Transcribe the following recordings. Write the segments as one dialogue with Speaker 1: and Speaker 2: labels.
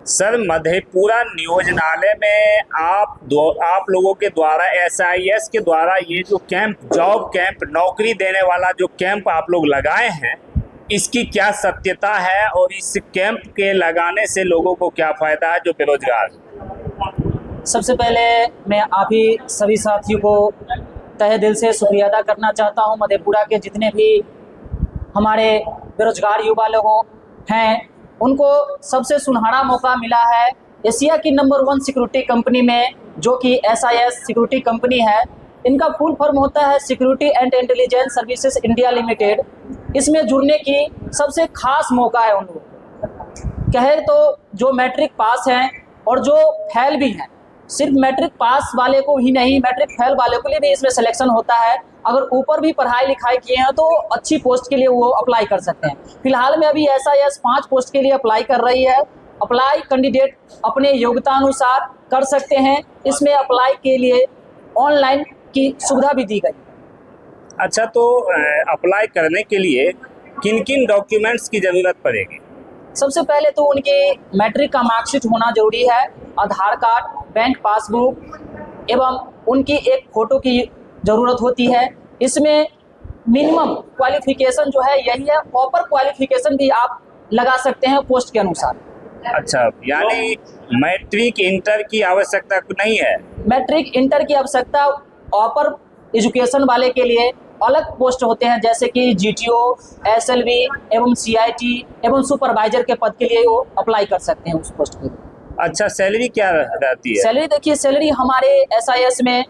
Speaker 1: Sir, Madhepura नियोजनालय में आप लोगों के द्वारा एसआईएस के द्वारा ये जो कैंप, जॉब कैंप, नौकरी देने वाला जो कैंप आप लोग लगाए हैं, इसकी क्या सत्यता है और इस कैंप के लगाने से लोगों को क्या फायदा है जो बेरोजगार?
Speaker 2: सबसे पहले मैं आप ही सभी साथियों को तहे दिल से शुक्रिया अदा करना चाहता हूं। मधेपुरा के जितने भी हमारे बेरोजगार युवा लोग हैं, उनको सबसे सुनहरा मौका मिला है एशिया की नंबर 1 सिक्योरिटी कंपनी में, जो कि एसआईएस सिक्योरिटी कंपनी है। इनका फुल फॉर्म होता है security and intelligence services India limited. इसमें जुड़ने की सबसे खास मौका है उन लोगों को। कहे तो जो मैट्रिक पास हैं और जो फेल भी हैं, सिर्फ मैट्रिक पास वाले को ही नहीं, मैट्रिक फेल वाले को लिए भी इसमें सिलेक्शन होता है। अगर ऊपर भी पढ़ाई लिखाई किए हैं तो अच्छी पोस्ट के लिए वो अप्लाई कर सकते हैं। फिलहाल में अभी एसआईएस 5 पोस्ट के लिए अप्लाई कर रही है। अप्लाई कैंडिडेट अपने योग्यता अनुसार कर सकते हैं। इसमें अप्लाई के लिए ऑनलाइन की सुविधा भी दी गई।
Speaker 1: अच्छा, तो अप्लाई करने के लिए किन किन डॉक्यूमेंट्स की ज़रूरत पड़ेगी?
Speaker 2: सबसे पहले तो उनके मैट्रिक का मार्कशीट होना जरूरी है, आधार कार्ड, बैंक पासबुक एवं उनकी एक फ़ोटो की ज़रूरत होती है। इसमें मिनिमम क्वालिफिकेशन जो है यही है, प्रॉपर क्वालिफिकेशन भी आप लगा सकते हैं पोस्ट के अनुसार।
Speaker 1: अच्छा, यानी मैट्रिक इंटर की आवश्यकता नहीं है?
Speaker 2: मैट्रिक इंटर की आवश्यकता अपर एजुकेशन वाले के लिए अलग पोस्ट होते हैं, जैसे कि जीटीओ, एसएलवी एवं सीआईटी एवं सुपरवाइजर के पद के लिए वो अप्लाई कर सकते हैं उस पोस्ट के लिए।
Speaker 1: अच्छा, सैलरी क्या रहती है?
Speaker 2: सैलरी देखिए, सैलरी हमारे एसआईएस में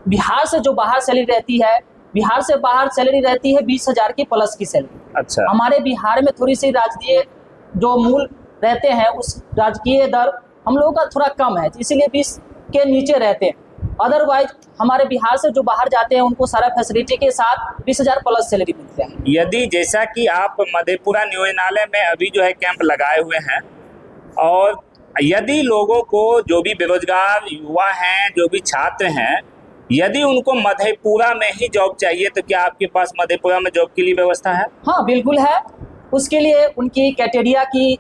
Speaker 2: बिहार से जो बाहर सैलरी रहती है, बिहार से बाहर सैलरी रहती है 20,000 की प्लस की सैलरी।
Speaker 1: अच्छा,
Speaker 2: हमारे बिहार में थोड़ी सी राजकीय जो मूल रहते हैं, उस राजकीय दर हम लोगों का थोड़ा कम है, इसीलिए 20 के नीचे रहते हैं। अदरवाइज हमारे बिहार से जो बाहर जाते हैं उनको सारा फैसिलिटी के साथ 20,000 प्लस सैलरी मिलती है।
Speaker 1: यदि जैसा कि आप मधेपुरा नियोजनालय में अभी जो है कैंप लगाए हुए हैं, और यदि लोगों को, जो भी बेरोजगार युवा हैं, जो भी छात्र हैं, यदि उनको मधेपुरा में ही जॉब चाहिए तो क्या आपके पास मधेपुरा में जॉब के लिए व्यवस्था है?
Speaker 2: हाँ, बिल्कुल है। उसके लिए उनकी क्राइटेरिया की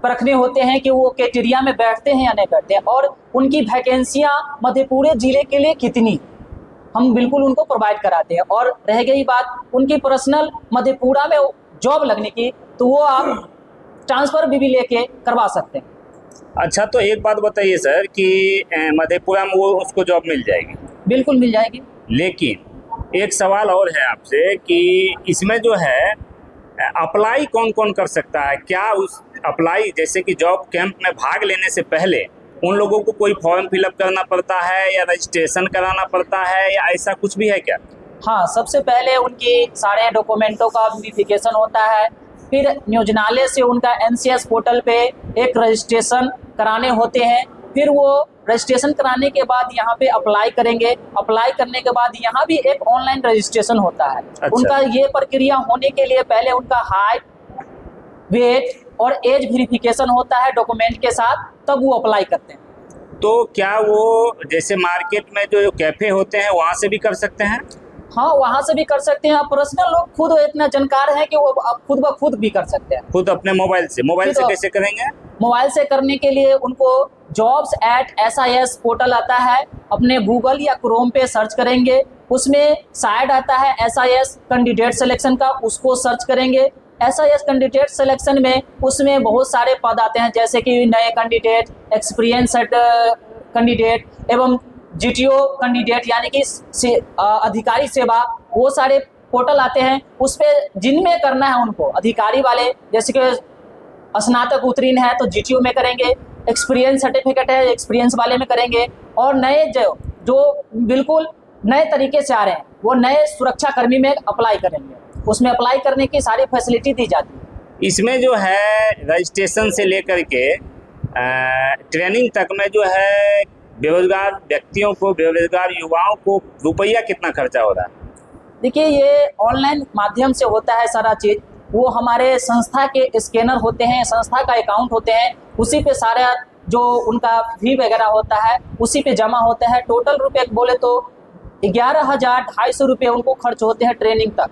Speaker 2: परखने होते हैं कि वो क्राइटेरिया में बैठते हैं या नहीं बैठते हैं, और उनकी वैकेंसियाँ मधेपुरा जिले के लिए कितनी, हम बिल्कुल उनको प्रोवाइड कराते हैं। और रह गई बात उनकी पर्सनल मधेपुरा में जॉब लगने की, तो वो आप ट्रांसफ़र भी लेके करवा सकते हैं।
Speaker 1: अच्छा, तो एक बात बताइए सर कि मधेपुरा में वो उसको जॉब मिल जाएगी?
Speaker 2: बिल्कुल मिल जाएगी।
Speaker 1: लेकिन एक सवाल और है आपसे कि इसमें जो है अप्लाई कौन कौन कर सकता है? क्या उस अप्लाई, जैसे कि जॉब कैंप में भाग लेने से पहले उन लोगों को कोई फॉर्म फिलअप करना पड़ता है या रजिस्ट्रेशन कराना पड़ता है या ऐसा कुछ भी है क्या?
Speaker 2: हाँ, सबसे पहले उनकी सारे डॉक्यूमेंटों का वेरिफिकेशन होता है। फिर नियोजनालय से उनका एनसीएस पोर्टल पे एक रजिस्ट्रेशन कराने होते हैं। फिर वो रजिस्ट्रेशन कराने के बाद यहाँ पे अप्लाई करेंगे। अप्लाई करने के बाद यहाँ भी एक ऑनलाइन रजिस्ट्रेशन होता है।
Speaker 1: अच्छा।
Speaker 2: उनका ये प्रक्रिया होने के लिए पहले उनका हाइट, वेट और एज वेरिफिकेशन होता है डॉक्यूमेंट के साथ, तब वो अप्लाई करते हैं।
Speaker 1: तो क्या वो जैसे मार्केट में जो कैफ़े होते हैं वहाँ से भी कर सकते हैं?
Speaker 2: हाँ, वहाँ से भी कर सकते हैं। पर्सनल लोग खुद इतना जानकार हैं कि वो अब खुद ब खुद भी कर सकते हैं।
Speaker 1: खुद अपने मोबाइल से कैसे करेंगे?
Speaker 2: मोबाइल से करने के लिए उनको jobs@SIS पोर्टल आता है, अपने गूगल या क्रोम पे सर्च करेंगे। उसमें साइड आता है SIS कैंडिडेट सिलेक्शन का, उसको सर्च करेंगे। SIS कैंडिडेट सिलेक्शन में उसमें बहुत सारे पद आते हैं, जैसे कि नए कैंडिडेट, एक्सपीरियंस कैंडिडेट एवं जीटीओ कैंडिडेट यानी कि अधिकारी सेवा, वो सारे पोर्टल आते हैं। उस पर जिनमें करना है उनको, अधिकारी वाले जैसे कि स्नातक उत्तीर्ण है तो जीटीओ में करेंगे, एक्सपीरियंस सर्टिफिकेट है एक्सपीरियंस वाले में करेंगे, और नए जो बिल्कुल नए तरीके से आ रहे हैं वो नए सुरक्षा कर्मी में अप्लाई करेंगे। उसमें अप्लाई करने की सारी फैसिलिटी दी जाती है।
Speaker 1: इसमें जो है रजिस्ट्रेशन से लेकर के ट्रेनिंग तक में जो है बेरोजगार व्यक्तियों को, बेरोजगार युवाओं को रुपया कितना खर्चा हो रहा है?
Speaker 2: देखिए, ये ऑनलाइन माध्यम से होता है सारा चीज़। वो हमारे संस्था के स्कैनर होते हैं, संस्था का अकाउंट होते हैं, उसी पे सारा जो उनका फी वगैरह होता है उसी पे जमा होता है। टोटल रुपये बोले तो 11,250 रुपये उनको खर्च होते हैं ट्रेनिंग तक।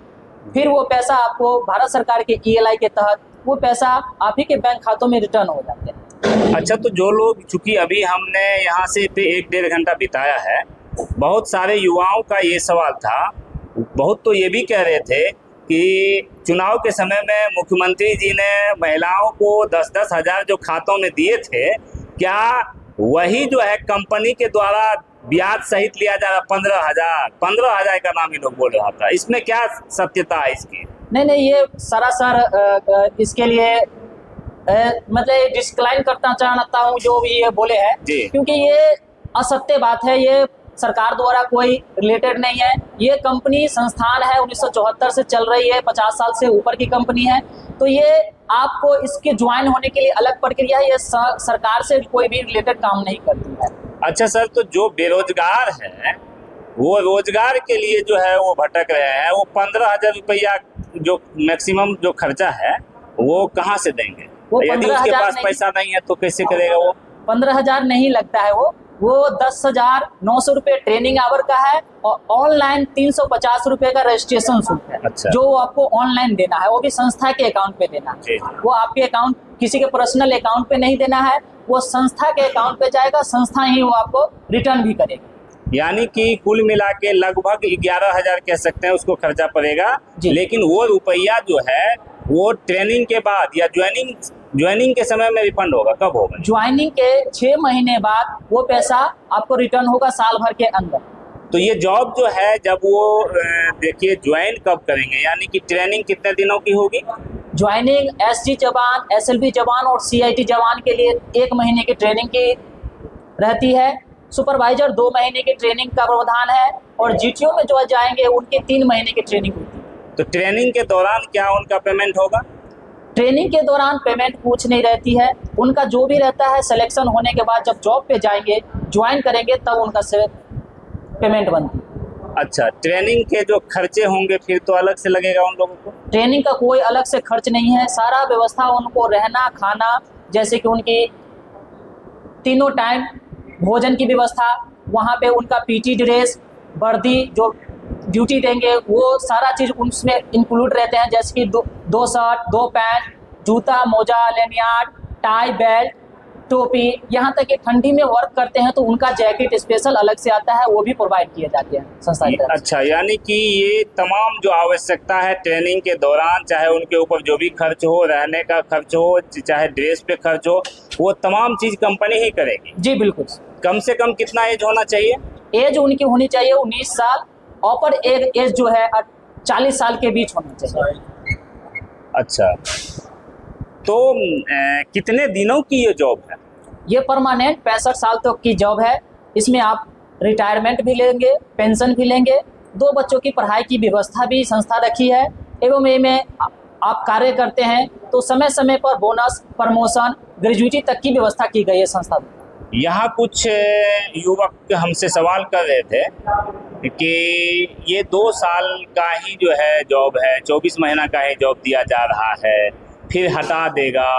Speaker 2: फिर वो पैसा आपको भारत सरकार के ELI के तहत वो पैसा आप ही के बैंक खातों में रिटर्न हो जाते हैं।
Speaker 1: अच्छा, तो जो लोग, चूंकि अभी हमने यहाँ से 1-1.5 घंटा बिताया है, बहुत सारे युवाओं का ये सवाल था, बहुत तो ये भी कह रहे थे कि चुनाव के समय में मुख्यमंत्री जी ने महिलाओं को 10-10 हज़ार जो खातों में दिए थे, क्या वही जो है कंपनी के द्वारा ब्याज सहित लिया जा रहा? 15,000 का नाम ही लोग बोल रहा था, इसमें क्या सत्यता है इसकी?
Speaker 2: नहीं, ये सरासर इसके लिए मतलब डिस्क्लाइम करना चाहता हूँ जो भी ये बोले हैं, क्योंकि ये असत्य बात है। ये सरकार द्वारा कोई रिलेटेड नहीं है। ये कंपनी संस्थान है, 1974 से चल रही है, 50 साल से ऊपर की कंपनी है। तो ये आपको इसके ज्वाइन होने के लिए अलग प्रक्रिया है। ये सरकार से कोई भी रिलेटेड काम नहीं करती है।
Speaker 1: अच्छा सर, तो जो बेरोजगार हैं वो रोजगार के लिए जो है वो भटक रहे हैं, वो 15,000 रुपया जो मैक्सिमम जो खर्चा है वो कहाँ से देंगे? यदि उसके पास पैसा नहीं है तो कैसे करेगा वो?
Speaker 2: 15,000 नहीं लगता है वो 10,900 रुपये ट्रेनिंग आवर का है और ऑनलाइन 350 रुपये का रजिस्ट्रेशन शुल्क है।
Speaker 1: अच्छा।
Speaker 2: जो आपको ऑनलाइन देना है, वो भी संस्था के अकाउंट पे देना है। वो आपके अकाउंट, किसी के पर्सनल अकाउंट पे नहीं देना है, वो संस्था के अकाउंट पे जाएगा, संस्था ही वो आपको रिटर्न भी करेगी।
Speaker 1: यानी कि कुल मिला के लगभग 11,000 कह सकते हैं उसको खर्चा पड़ेगा। लेकिन वो रुपया जो है वो ट्रेनिंग के बाद या ज्वाइनिंग के समय में रिफंड होगा? कब होगा?
Speaker 2: ज्वाइनिंग के 6 महीने बाद वो पैसा आपको रिटर्न होगा, साल भर के अंदर।
Speaker 1: तो ये जॉब जो है, जब वो देखिए ज्वाइन कब करेंगे, यानी कि ट्रेनिंग कितने दिनों की होगी?
Speaker 2: ज्वाइनिंग एसजी जवान, एसएलबी जवान और सीआईटी जवान के लिए 1 महीने की ट्रेनिंग की रहती है। सुपरवाइजर 2 महीने की ट्रेनिंग का प्रावधान है और जीटीओ में जो जाएंगे उनकी 3 महीने की ट्रेनिंग होती है।
Speaker 1: तो ट्रेनिंग के दौरान क्या उनका पेमेंट होगा?
Speaker 2: ट्रेनिंग के दौरान पेमेंट कुछ नहीं रहती है। उनका जो भी रहता है सिलेक्शन होने के बाद जब जॉब पे जाएंगे, ज्वाइन करेंगे, तब उनका पेमेंट बनती है।
Speaker 1: अच्छा, ट्रेनिंग के जो खर्चे होंगे फिर तो अलग से लगेगा उन लोगों को?
Speaker 2: ट्रेनिंग का कोई अलग से खर्च नहीं है। सारा व्यवस्था उनको रहना, खाना, जैसे कि उनकी तीनों टाइम भोजन की व्यवस्था, वहाँ पे उनका पीटी ड्रेस, वर्दी जो ड्यूटी देंगे, वो सारा चीज़ उसमें इंक्लूड रहते हैं। जैसे कि 2 शर्ट, 2 पैंट, जूता, मोजा, लेनियार्ड, टाई, बेल्ट, टोपी, यहाँ तक कि ठंडी में वर्क करते हैं तो उनका जैकेट स्पेशल अलग से आता है, वो भी प्रोवाइड किए जाते हैं संस्था की तरफ से।
Speaker 1: अच्छा, यानी कि ये तमाम जो आवश्यकता है ट्रेनिंग के दौरान, चाहे उनके ऊपर जो भी खर्च हो, रहने का खर्च हो, चाहे ड्रेस पे खर्च हो, वो तमाम चीज़ कंपनी ही करेगी?
Speaker 2: जी बिल्कुल।
Speaker 1: कम से कम कितना एज होना चाहिए?
Speaker 2: एज उनकी होनी चाहिए 19 साल, ऑपर एज जो है 40 साल के बीच होना चाहिए।
Speaker 1: अच्छा, तो कितने दिनों की ये जॉब है?
Speaker 2: ये परमानेंट 65 साल तक की जॉब है। इसमें आप रिटायरमेंट भी लेंगे, पेंशन भी लेंगे, 2 बच्चों की पढ़ाई की व्यवस्था भी संस्था रखी है। एवं इनमें आप कार्य करते हैं तो समय समय पर बोनस, प्रमोशन, ग्रेजुएटी तक की व्यवस्था की गई है संस्था में।
Speaker 1: यहाँ कुछ युवक हमसे सवाल कर रहे थे कि ये 2 साल का ही जो है जॉब है, 24 महीना का ही जॉब दिया जा रहा है, फिर हटा देगा,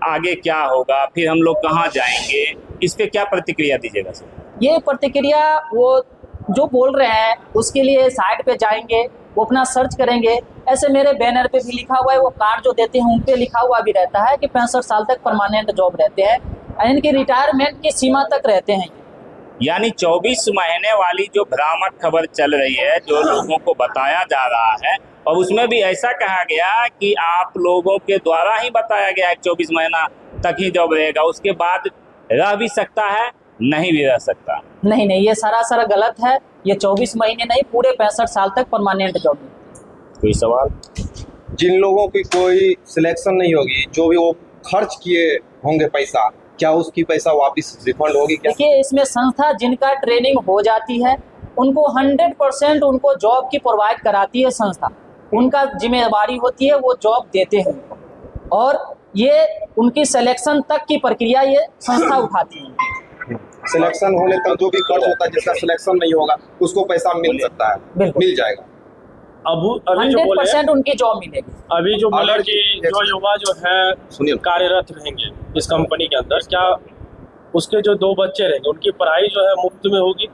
Speaker 1: आगे क्या होगा, फिर हम लोग कहाँ जाएंगे, इस पे क्या प्रतिक्रिया दीजिएगा सर?
Speaker 2: ये प्रतिक्रिया वो जो बोल रहे हैं उसके लिए साइट पे जाएंगे, वो अपना सर्च करेंगे। ऐसे मेरे बैनर पे भी लिखा हुआ है, वो कार्ड जो देते हैं उन पे लिखा हुआ भी रहता है कि 65 साल तक परमानेंट जॉब रहते हैं, इनकी रिटायरमेंट की सीमा तक रहते हैं।
Speaker 1: यानी 24 महीने वाली जो भ्रामक खबर चल रही है, जो लोगों को बताया जा रहा है, और उसमें भी ऐसा कहा गया कि आप लोगों के द्वारा ही बताया गया है 24 महीना तक ही जॉब रहेगा, उसके बाद रह भी सकता है, नहीं भी रह सकता।
Speaker 2: नहीं, ये सरासर गलत है। ये 24 महीने नहीं, पूरे 65 साल तक परमानेंट जॉब है।
Speaker 1: कोई सवाल?
Speaker 3: जिन लोगों की कोई सिलेक्शन नहीं होगी, जो भी वो खर्च किए होंगे पैसा, क्या उसकी पैसा वापस रिफंड होगी क्या?
Speaker 2: देखिए, इसमें संस्था जिनका ट्रेनिंग हो जाती है उनको 100% उनको जॉब की प्रोवाइड कराती है संस्था। उनका जिम्मेदारी होती है, वो जॉब देते हैं उनको, और ये उनकी सिलेक्शन तक की प्रक्रिया ये संस्था उठाती है।
Speaker 3: सिलेक्शन होने तक जो भी खर्च होता है, जिसका सिलेक्शन नहीं होगा उसको पैसा मिल सकता है, मिल जाएगा।
Speaker 4: अभी जो
Speaker 2: 100% उनकी जॉब मिलेगी।
Speaker 4: अभी जो बोला कि जो युवा जो है कार्यरत रहेंगे इस कंपनी के अंदर, क्या उसके जो 2 बच्चे रहेंगे उनकी पढ़ाई जो है मुफ्त में होगी?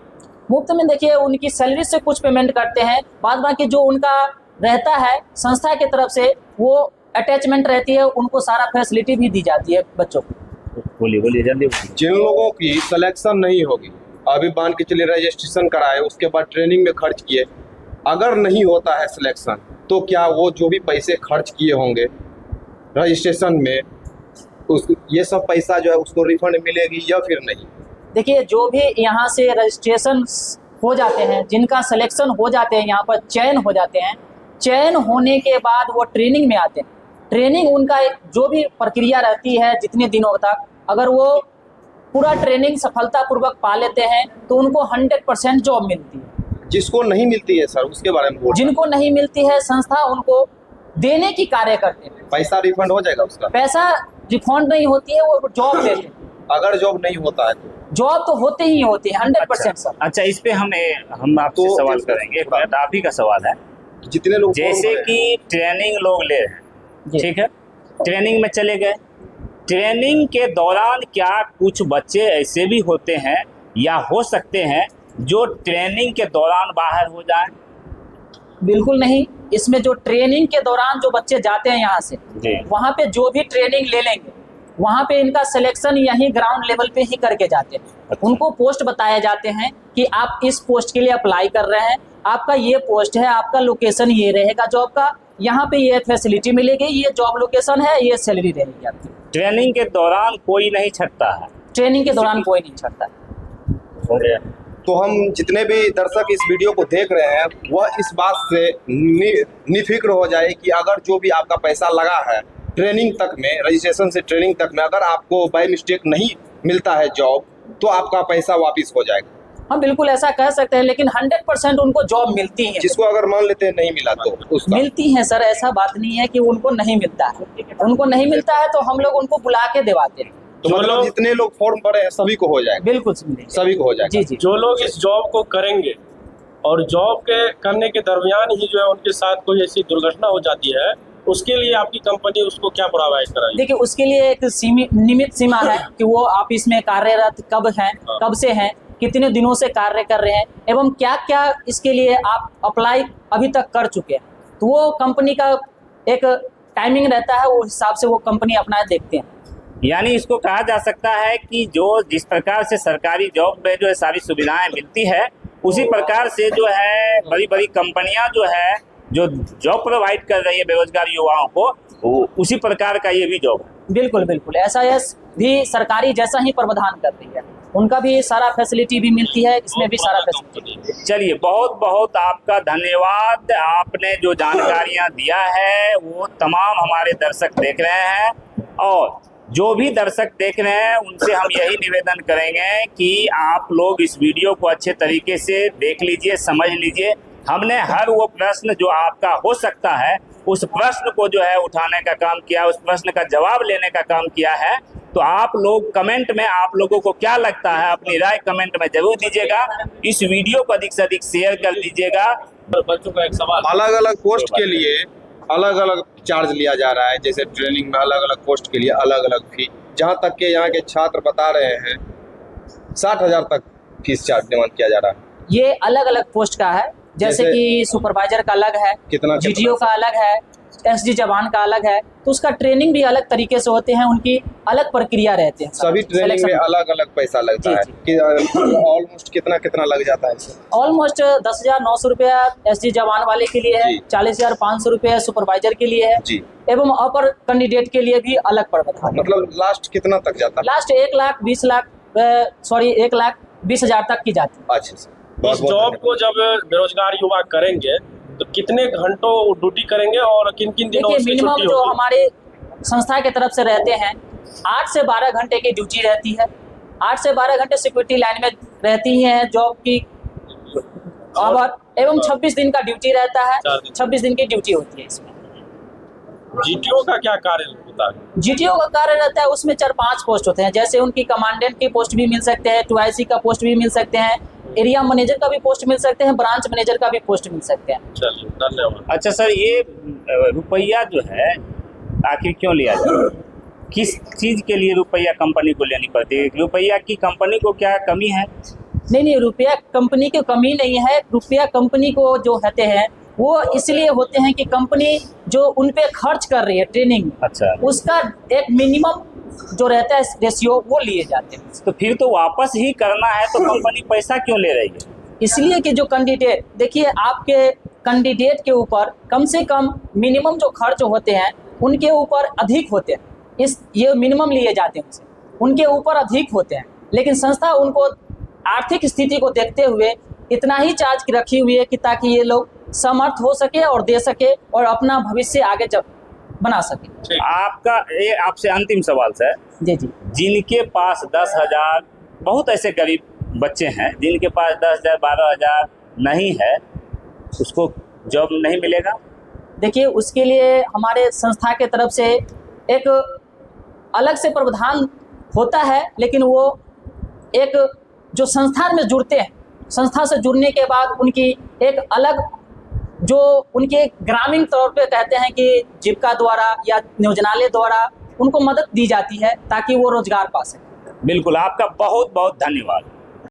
Speaker 2: मुफ्त में देखिए, उनकी सैलरी से कुछ पेमेंट करते हैं, बाद बाकी जो उनका रहता है संस्था की तरफ से वो अटैचमेंट रहती है, उनको सारा फैसिलिटी भी दी जाती है बच्चों को।
Speaker 1: बोलिए बोलिए जल्दी बोलिए।
Speaker 3: जिन लोगों की सिलेक्शन नहीं होगी, अभी मान के चलिए रजिस्ट्रेशन कराए, उसके बाद ट्रेनिंग में खर्च किए, अगर नहीं होता है सिलेक्शन, तो क्या वो जो भी पैसे खर्च किए होंगे रजिस्ट्रेशन में, उस ये सब पैसा जो है उसको रिफंड मिलेगी या फिर नहीं?
Speaker 2: देखिए, जो भी यहाँ से रजिस्ट्रेशन हो जाते हैं, जिनका सिलेक्शन हो जाते हैं, यहाँ पर चयन हो जाते हैं, चयन होने के बाद वो ट्रेनिंग में आते हैं। ट्रेनिंग उनका एक जो भी प्रक्रिया रहती है जितने दिनों तक, अगर वो पूरा ट्रेनिंग सफलतापूर्वक पा लेते हैं तो उनको 100% जॉब मिलती है।
Speaker 3: जिसको नहीं मिलती है सर, उसके बारे में बोल।
Speaker 2: जिनको नहीं मिलती है, संस्था उनको देने की कार्य करते हैं।
Speaker 3: पैसा रिफंड हो जाएगा उसका?
Speaker 2: पैसा रिफंड नहीं होती है, वो जॉब देते हैं।
Speaker 3: अगर जॉब नहीं होता है तो
Speaker 2: जॉब तो होते ही होती है 100% सर।
Speaker 1: अच्छा, इस पे हम आपसे
Speaker 3: तो
Speaker 1: सवाल करेंगे। एक मिनट, आप ही का सवाल है।
Speaker 3: जितने लोग
Speaker 1: जैसे कि ट्रेनिंग लोग ले रहे हैं, ठीक है, ट्रेनिंग में चले गए, ट्रेनिंग के दौरान क्या कुछ बच्चे ऐसे भी होते हैं या हो सकते हैं जो ट्रेनिंग के दौरान बाहर हो जाए?
Speaker 2: बिल्कुल नहीं। इसमें जो ट्रेनिंग के दौरान जो बच्चे जाते हैं यहाँ से,
Speaker 1: जी।
Speaker 2: वहाँ पे जो भी ट्रेनिंग ले लेंगे, वहाँ पे इनका सिलेक्शन यहीं ग्राउंड लेवल पे ही करके जाते हैं।
Speaker 1: अच्छा।
Speaker 2: उनको पोस्ट बताए जाते हैं कि आप इस पोस्ट के लिए अप्लाई कर रहे हैं, आपका ये पोस्ट है, आपका लोकेशन ये रहेगा जॉब का, यहाँ पे ये फैसिलिटी मिलेगी, ये जॉब लोकेशन है, ये सैलरी रहेगी आपकी।
Speaker 1: ट्रेनिंग के दौरान कोई नहीं छटता है?
Speaker 2: ट्रेनिंग के दौरान कोई नहीं छटता है।
Speaker 1: हो गया।
Speaker 3: तो हम जितने भी दर्शक इस वीडियो को देख रहे हैं, वह इस बात से निफिक्र हो जाए कि अगर जो भी आपका पैसा लगा है ट्रेनिंग तक में, रजिस्ट्रेशन से ट्रेनिंग तक में, अगर आपको बाय मिस्टेक नहीं मिलता है जॉब, तो आपका पैसा वापस हो जाएगा।
Speaker 2: हाँ, बिल्कुल ऐसा कह सकते हैं, लेकिन 100% उनको जॉब मिलती है।
Speaker 3: जिसको अगर मान लेते हैं नहीं मिला तो उसका
Speaker 2: मिलती है सर, ऐसा बात नहीं है कि उनको नहीं मिलता है। उनको नहीं मिलता है तो हम लोग उनको बुला के दिवाते हैं।
Speaker 3: तो मतलब जितने लोग फॉर्म भरे हैं सभी को हो जाएगा?
Speaker 2: बिल्कुल मिलेगा।
Speaker 3: सभी को हो जाएगा।
Speaker 2: जी जी।
Speaker 4: जो लोग इस जॉब को करेंगे और जॉब के करने के दरमियान ही जो है उनके साथ कोई ऐसी दुर्घटना हो जाती है, उसके लिए आपकी कंपनी उसको क्या प्रोवाइड कराएगी?
Speaker 2: देखिए, उसके लिए एक नियमित सीमा है कि वो ऑफिस में कार्यरत कब हैं, कब से हैं, कितने दिनों से कार्य कर रहे हैं, एवं क्या क्या इसके लिए आप अप्लाई अभी तक कर चुके हैं। तो वो कंपनी का एक टाइमिंग रहता है, वो हिसाब से वो कंपनी अपना देखते हैं।
Speaker 1: यानी इसको कहा जा सकता है कि जो जिस प्रकार से सरकारी जॉब में जो है सारी सुविधाएं मिलती है, उसी प्रकार से जो है बड़ी बड़ी कंपनियां जो है जो जॉब प्रोवाइड कर रही है बेरोजगार युवाओं को, उसी प्रकार का ये भी जॉब है।
Speaker 2: बिल्कुल बिल्कुल, SAS भी सरकारी जैसा ही प्रावधान कर रही है, उनका भी सारा फैसिलिटी भी मिलती है, इसमें भी सारा फैसिलिटी।
Speaker 1: चलिए, बहुत बहुत आपका धन्यवाद। आपने जो जानकारियां दिया है वो तमाम हमारे दर्शक देख रहे हैं, और जो भी दर्शक देख रहे हैं उनसे हम यही निवेदन करेंगे कि आप लोग इस वीडियो को अच्छे तरीके से देख लीजिए, समझ लीजिए। हमने हर वो प्रश्न जो आपका हो सकता है उस प्रश्न को जो है उठाने का काम किया, उस प्रश्न का जवाब लेने का काम किया है। तो आप लोग कमेंट में आप लोगों को क्या लगता है अपनी राय कमेंट में जरूर दीजिएगा। इस वीडियो को अधिक से अधिक शेयर कर दीजिएगा।
Speaker 4: बच्चों का एक सवाल,
Speaker 3: अलग अलग पोस्ट के लिए अलग अलग चार्ज लिया जा रहा है, जैसे ट्रेनिंग में अलग अलग पोस्ट के लिए अलग अलग फी। जहाँ तक के यहाँ के छात्र बता रहे हैं 60,000 तक फीस चार्ज डिमांड किया जा रहा है।
Speaker 2: ये अलग अलग पोस्ट का है, जैसे कि सुपरवाइजर का अलग है,
Speaker 3: कितना
Speaker 2: GTO का अलग है, SG जवान का अलग है। तो उसका ट्रेनिंग भी अलग तरीके से होते हैं, उनकी अलग प्रक्रिया रहते हैं।
Speaker 3: सभी ट्रेनिंग में अलग अलग पैसा लगता है कि ऑलमोस्ट कितना कितना लग जाता है इससे?
Speaker 2: ऑलमोस्ट 10,900 रुपया SG जवान वाले के लिए है, 40,500 रुपया सुपरवाइजर के लिए है
Speaker 3: जी,
Speaker 2: एवं अपर कैंडिडेट के लिए भी अलग प्रावधान।
Speaker 3: मतलब लास्ट कितना तक जाता है?
Speaker 2: लास्ट 1,20,000 तक की जाती है।
Speaker 3: अच्छा सर,
Speaker 4: इस जॉब को जब बेरोजगार युवा करेंगे तो कितने घंटों ड्यूटी करेंगे और किन किन दिनों
Speaker 2: देखिए,
Speaker 4: उसकी
Speaker 2: मिनिमम
Speaker 4: छुट्टी
Speaker 2: जो
Speaker 4: होगी?
Speaker 2: हमारे संस्था की तरफ से रहते हैं 8 से 12 घंटे की ड्यूटी रहती है। 8 से 12 घंटे सिक्योरिटी लाइन में रहती है जॉब की आवर, एवं 26 दिन का ड्यूटी रहता है। 26 दिन की ड्यूटी होती है इसमें।
Speaker 4: GTO का क्या कार्य होता है?
Speaker 2: GTO का कार्य रहता है, उसमें 4-5 पोस्ट होते हैं, जैसे उनकी कमांडेंट की पोस्ट भी मिल सकते हैं, 2IC का पोस्ट भी मिल सकते हैं, एरिया मैनेजर का भी पोस्ट मिल सकते हैं, ब्रांच मैनेजर का भी पोस्ट मिल सकते हैं।
Speaker 4: चलिए, धन्यवाद।
Speaker 1: अच्छा सर, ये रुपया जो है आखिर क्यों लिया जाता है? किस चीज़ के लिए रुपया कंपनी को लेनी पड़ती है? रुपया की कंपनी को क्या कमी है?
Speaker 2: नहीं, रुपया कंपनी की कमी नहीं है। रुपया कंपनी को जो होते हैं वो इसलिए होते हैं कि कंपनी जो उन पे खर्च कर रही है ट्रेनिंग में,
Speaker 1: अच्छा,
Speaker 2: उसका एक मिनिमम जो रहता है रेशियो वो लिए जाते हैं।
Speaker 1: तो फिर तो वापस ही करना है तो कंपनी पैसा क्यों ले रही है?
Speaker 2: इसलिए कि जो कैंडिडेट, देखिए आपके कैंडिडेट के ऊपर कम से कम मिनिमम जो खर्च होते हैं उनके ऊपर अधिक होते हैं, ये मिनिमम लिए जाते हैं उनसे, उनके ऊपर अधिक होते हैं, लेकिन संस्था उनको आर्थिक स्थिति को देखते हुए इतना ही चार्ज रखी हुई है कि ताकि ये लोग समर्थ हो सके और दे सके और अपना भविष्य आगे जब बना सके।
Speaker 1: आपका ये आपसे अंतिम सवाल सर,
Speaker 2: जी जी।
Speaker 1: जिनके पास 10,000, बहुत ऐसे गरीब बच्चे हैं जिनके पास 10,000 12,000 नहीं है, उसको जॉब नहीं मिलेगा?
Speaker 2: देखिए उसके लिए हमारे संस्था के तरफ से एक अलग से प्रावधान होता है, लेकिन वो एक जो संस्था में जुड़ते हैं, संस्था से जुड़ने के बाद उनकी एक अलग जो उनके ग्रामीण तौर पे कहते हैं कि जीविका द्वारा या नियोजनालय द्वारा उनको मदद दी जाती है ताकि वो रोजगार पा सकें।
Speaker 1: बिल्कुल, आपका बहुत बहुत धन्यवाद।